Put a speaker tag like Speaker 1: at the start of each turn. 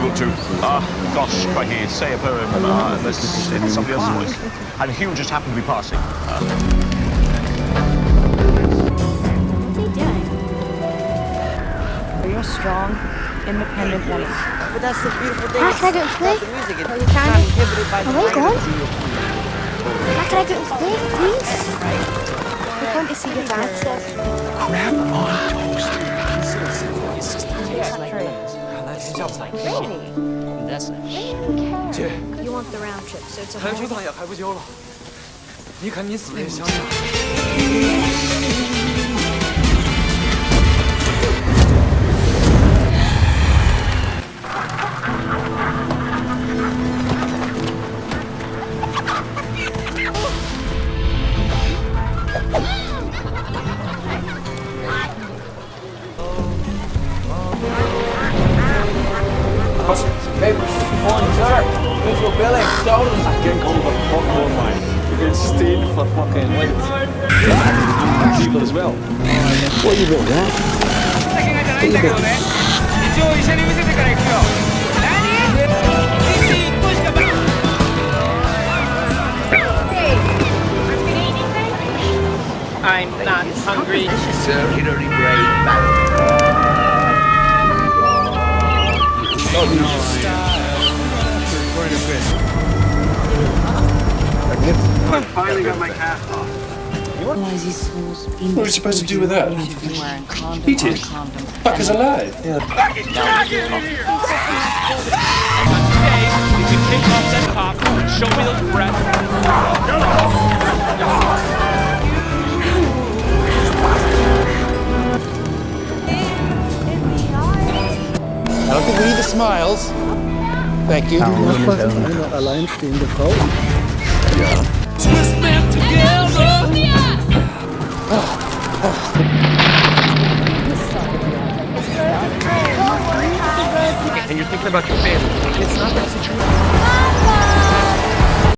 Speaker 1: able to, gosh, crikey, say a poem unless in somebody else's voice. And Hugh just happened to be passing.
Speaker 2: What are they doing?
Speaker 3: You're a strong, independent woman.
Speaker 4: But that's the beautiful thing.
Speaker 2: Can I go and play?
Speaker 4: The music is
Speaker 2: Are you trying?
Speaker 4: not inhibited by the
Speaker 2: Are we gone?
Speaker 4: language.
Speaker 2: Can I go and play, please? We're going to see your dad.
Speaker 1: Crap on toast.
Speaker 2: You want the round trip, so it's a
Speaker 5: 还有
Speaker 2: whole...
Speaker 5: 球场也开不久了，你看你死也想想。
Speaker 6: Getting called a popcorn line. You're getting steamed for fucking lights. People as well. What are you doing, huh?
Speaker 7: I'm not hungry.
Speaker 4: Circularly brave
Speaker 6: I finally got my cast off.
Speaker 3: What
Speaker 8: are you supposed to do with that? Eat it. Fuck is alive.
Speaker 7: Today, you can kick off that top, show me those breaths.
Speaker 9: I don't think we need the smiles. Thank you.
Speaker 8: Eine alleinstehende Frau.
Speaker 7: Twist them together.
Speaker 1: And you're thinking about your family. It's not that situation.